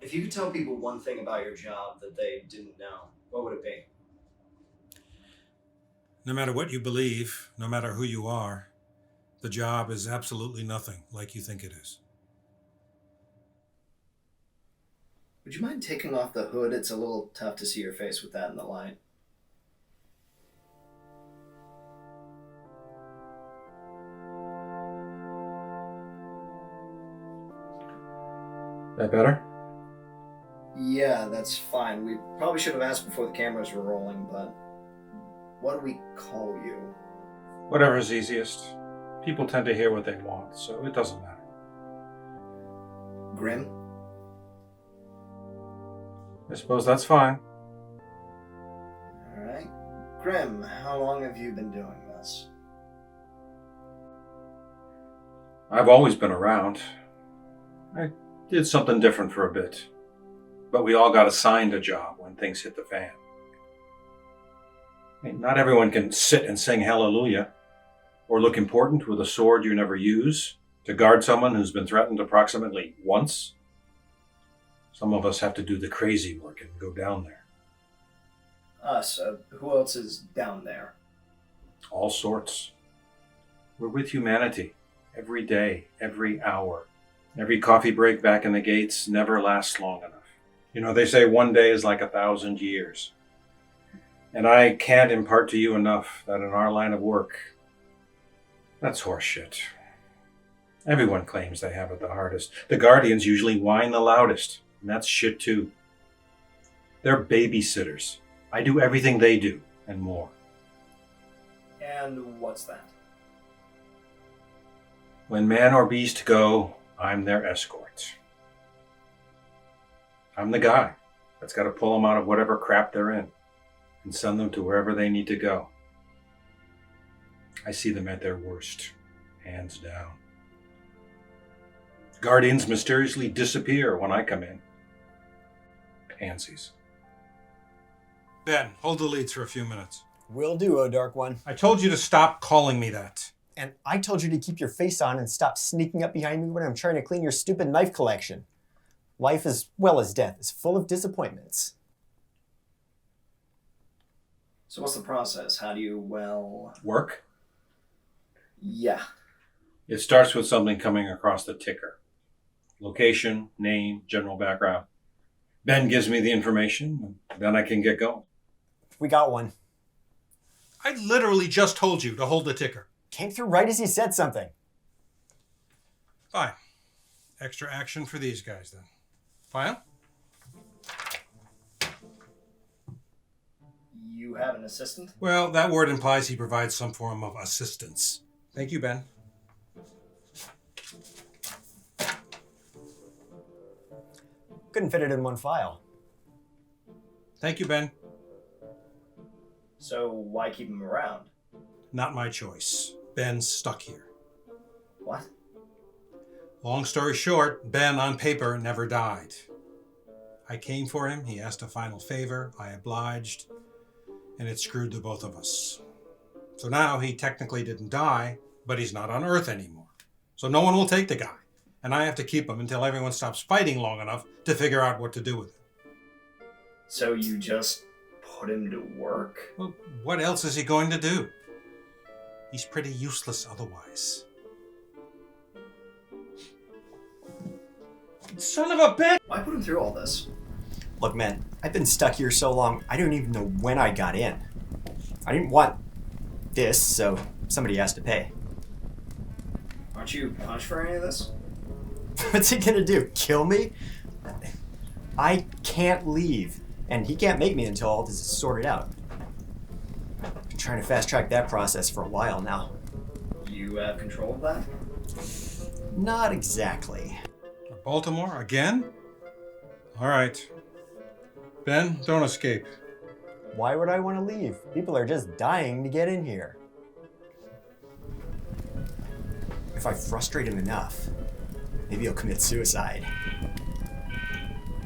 If you could tell people one thing about your job that they didn't know, what would it be? No matter what you believe, no matter who you are, the job is absolutely nothing like you think it is. Would you mind taking off the hood? It's a little tough to see your face with that in the light. That better? Yeah, that's fine. We probably should have asked before the cameras were rolling, but what do we call you? Whatever's easiest. People tend to hear what they want, so it doesn't matter. Grim? I suppose that's fine. Alright. Grim, how long have you been doing this? I've always been around. I did something different for a bit. But we all got assigned a job when things hit the fan. I mean, not everyone can sit and sing hallelujah, or look important with a sword you never use, to guard someone who's been threatened approximately once. Some of us have to do the crazy work and go down there. Us. Who else is down there? All sorts. We're with humanity. Every day, every hour. Every coffee break back in the gates never lasts long enough. You know, they say one day is like 1,000 years. And I can't impart to you enough that in our line of work, that's horseshit. Everyone claims they have it the hardest. The Guardians usually whine the loudest, and that's shit too. They're babysitters. I do everything they do, and more. And what's that? When man or beast go, I'm their escort. I'm the guy that's got to pull them out of whatever crap they're in and send them to wherever they need to go. I see them at their worst, hands down. Guardians mysteriously disappear when I come in. Pansies. Ben, hold the leads for a few minutes. Will do, O Dark One. I told you to stop calling me that. And I told you to keep your face on and stop sneaking up behind me when I'm trying to clean your stupid knife collection. Life, as well as death, is full of disappointments. So what's the process? How do you, Work? Yeah. It starts with something coming across the ticker. Location, name, general background. Ben gives me the information, and then I can get going. We got one. I literally just told you to hold the ticker. Came through right as he said something. Fine. Extra action for these guys, then. File? You have an assistant? Well, that word implies he provides some form of assistance. Thank you, Ben. Couldn't fit it in one file. Thank you, Ben. So why keep him around? Not my choice. Ben's stuck here. What? Long story short, Ben on paper never died. I came for him, he asked a final favor, I obliged, and it screwed the both of us. So now he technically didn't die, but he's not on Earth anymore. So no one will take the guy, and I have to keep him until everyone stops fighting long enough to figure out what to do with him. So you just put him to work? Well, what else is he going to do? He's pretty useless otherwise. Son of a bitch! Why put him through all this? Look, man, I've been stuck here so long, I don't even know when I got in. I didn't want this, so somebody has to pay. Aren't you punished for any of this? What's he gonna do? Kill me? I can't leave, and he can't make me until all this is sorted out. Been trying to fast track that process for a while now. You have control of that? Not exactly. Baltimore again? All right. Ben, don't escape. Why would I want to leave? People are just dying to get in here. If I frustrate him enough, maybe he'll commit suicide.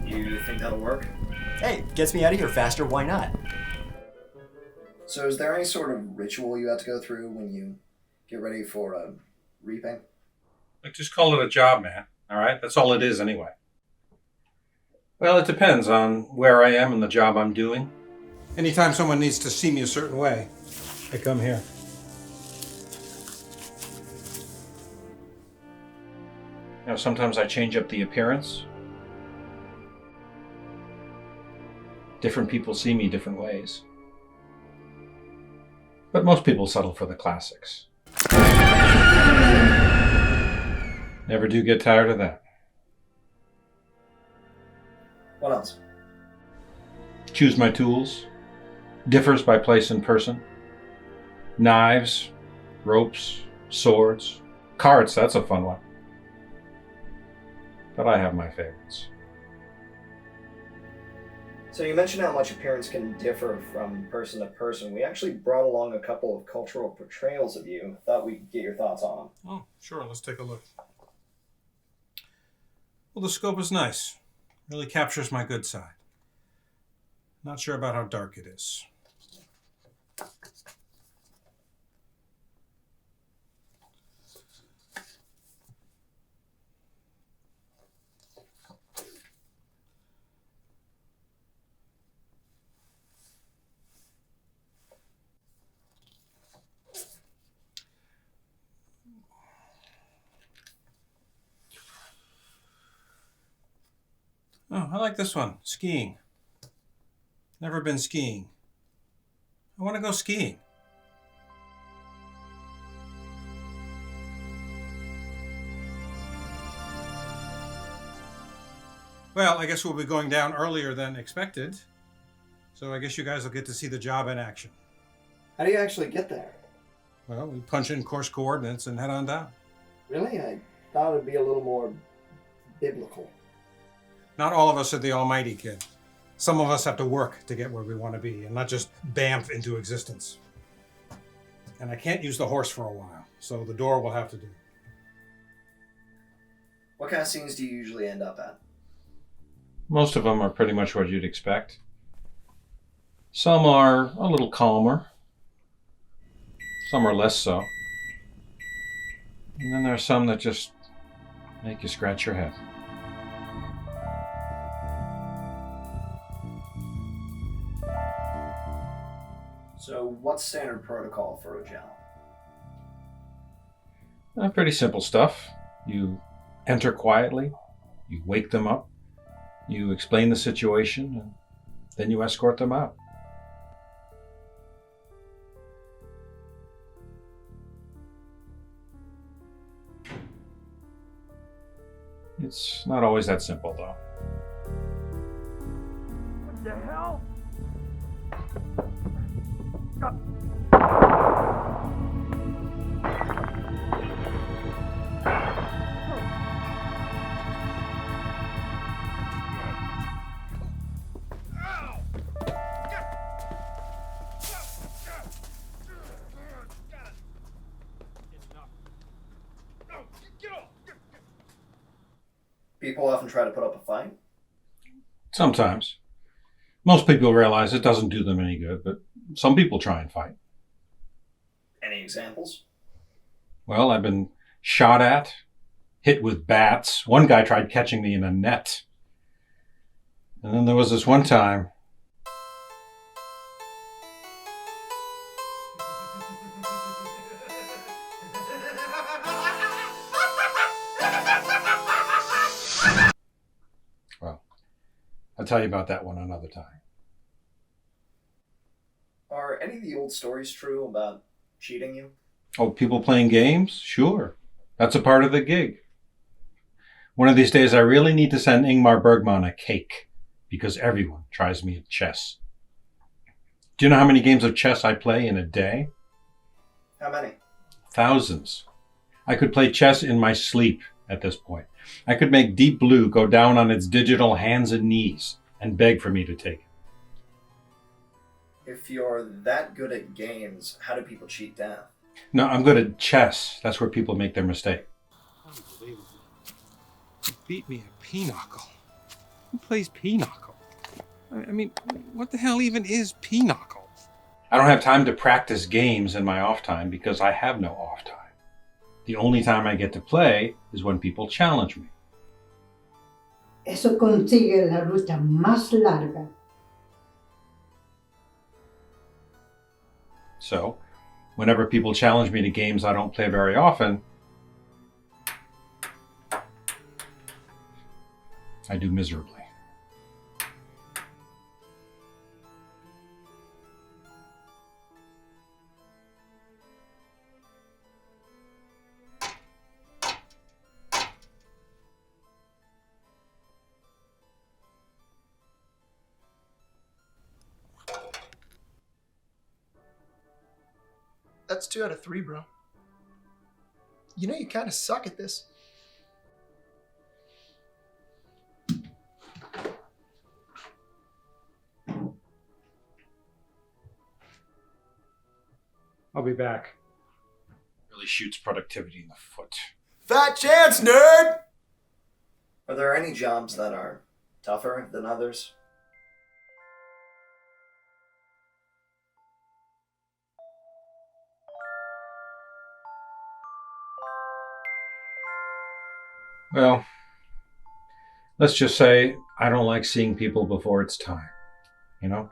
You think that'll work? Hey, gets me out of here faster, why not? So is there any sort of ritual you have to go through when you get ready for a reaping? Like, just call it a job, man. All right? That's all it is anyway. Well, it depends on where I am and the job I'm doing. Anytime someone needs to see me a certain way, I come here. Sometimes I change up the appearance. Different people see me different ways. But most people settle for the classics. Never do get tired of that. What else? Choose my tools. Differs by place and person. Knives, ropes, swords, carts, that's a fun one. But I have my favorites. So you mentioned how much appearance can differ from person to person. We actually brought along a couple of cultural portrayals of you. Thought we could get your thoughts on them. Oh, sure. Let's take a look. Well, the scope is nice. Really captures my good side. Not sure about how dark it is. Oh, I like this one. Skiing. Never been skiing. I want to go skiing. Well, I guess we'll be going down earlier than expected. So I guess you guys will get to see the job in action. How do you actually get there? Well, we punch in course coordinates and head on down. Really? I thought it would be a little more biblical. Not all of us are the almighty, kid. Some of us have to work to get where we want to be and not just bamf into existence. And I can't use the horse for a while, so the door will have to do. What kind of scenes do you usually end up at? Most of them are pretty much what you'd expect. Some are a little calmer. Some are less so. And then there are some that just make you scratch your head. So what's standard protocol for a job? Pretty simple stuff. You enter quietly, you wake them up, you explain the situation, and then you escort them out. It's not always that simple, though. What the hell? People often try to put up a fight. Sometimes. Most people realize it doesn't do them any good, but some people try and fight. Any examples? Well, I've been shot at, hit with bats. One guy tried catching me in a net. And then there was this one time. Well, I'll tell you about that one another time. Are any of the old stories true about cheating you? Oh, people playing games? Sure. That's a part of the gig. One of these days, I really need to send Ingmar Bergman a cake because everyone tries me at chess. Do you know how many games of chess I play in a day? How many? Thousands. I could play chess in my sleep at this point. I could make Deep Blue go down on its digital hands and knees and beg for me to take it. If you're that good at games, how do people cheat death? No, I'm good at chess. That's where people make their mistake. Unbelievable. You beat me at pinochle. Who plays pinochle? I mean, what the hell even is pinochle? I don't have time to practice games in my off time because I have no off time. The only time I get to play is when people challenge me. Eso consigue la lucha más larga. So, whenever people challenge me to games I don't play very often, I do miserably. That's 2 out of 3, bro. You know you kind of suck at this. I'll be back. Really shoots productivity in the foot. Fat chance, nerd! Are there any jobs that are tougher than others? Well, let's just say I don't like seeing people before it's time, you know?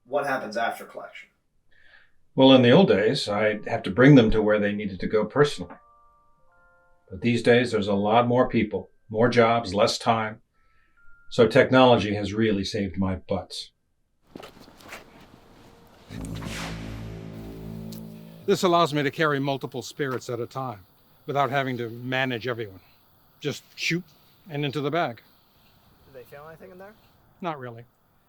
What happens after collection? Well, in the old days, I'd have to bring them to where they needed to go personally. But these days, there's a lot more people, more jobs, less time. So technology has really saved my butts. This allows me to carry multiple spirits at a time without having to manage everyone. Just shoot and into the bag. Did they feel anything in there? Not really.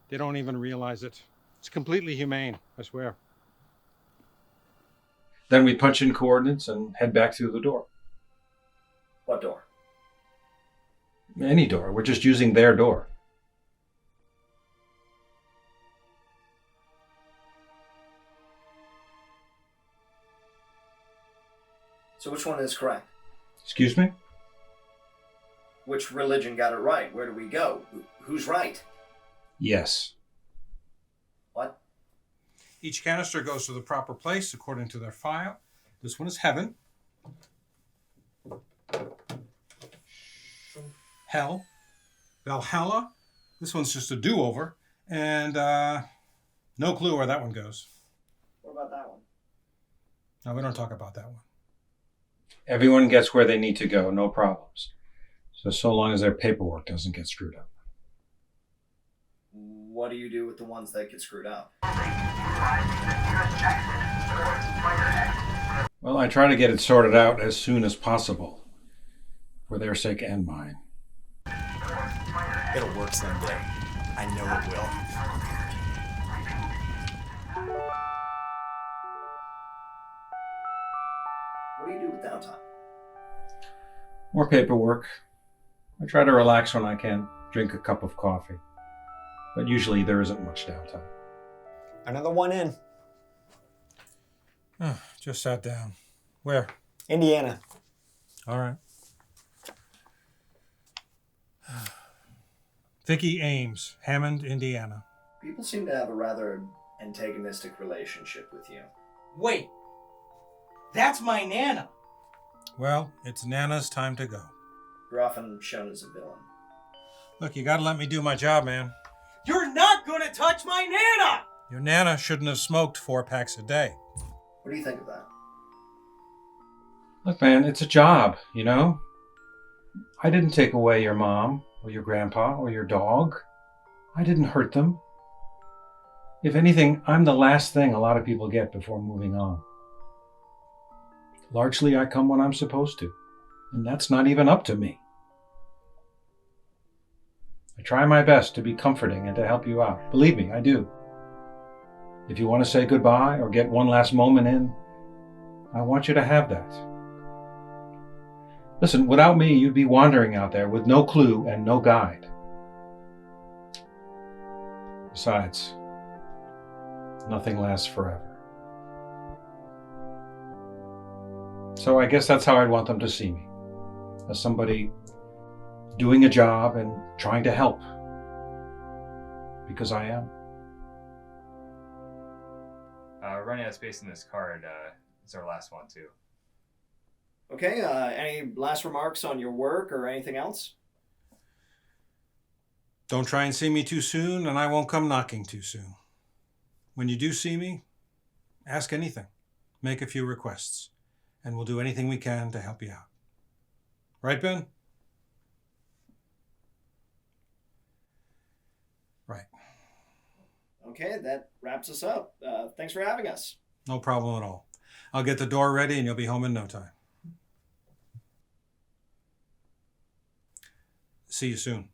They don't even realize it. It's completely humane, I swear. Then we punch in coordinates and head back through the door. What door? Any door. We're just using their door. So which one is correct? Excuse me? Which religion got it right? Where do we go? Who's right? Yes. What? Each canister goes to the proper place according to their file. This one is heaven. Hell. Valhalla. This one's just a do-over. And no clue where that one goes. What about that one? No, we don't talk about that one. Everyone gets where they need to go, no problems. So long as their paperwork doesn't get screwed up. What do you do with the ones that get screwed up? Well, I try to get it sorted out as soon as possible. For their sake and mine. It'll work someday. I know it will. What do you do with downtime? More paperwork. I try to relax when I can, drink a cup of coffee. But usually there isn't much downtime. Another one in. Just sat down. Where? Indiana. All right. Vicky Ames, Hammond, Indiana. People seem to have a rather antagonistic relationship with you. Wait, that's my Nana. Well, it's Nana's time to go. You're often shown as a villain. Look, you gotta let me do my job, man. You're not gonna touch my Nana! Your Nana shouldn't have smoked 4 packs a day. What do you think of that? Look, man, it's a job, you know? I didn't take away your mom, or your grandpa, or your dog. I didn't hurt them. If anything, I'm the last thing a lot of people get before moving on. Largely, I come when I'm supposed to, and that's not even up to me. I try my best to be comforting and to help you out. Believe me, I do. If you want to say goodbye or get one last moment in, I want you to have that. Listen, without me, you'd be wandering out there with no clue and no guide. Besides, nothing lasts forever. So I guess that's how I'd want them to see me. As somebody doing a job and trying to help. Because I am. We're running out of space in this card. It's our last one, too. Okay, any last remarks on your work or anything else? Don't try and see me too soon, and I won't come knocking too soon. When you do see me, ask anything. Make a few requests, and we'll do anything we can to help you out. Right, Ben? Right. Okay, that wraps us up. Thanks for having us. No problem at all. I'll get the door ready, and you'll be home in no time. See you soon.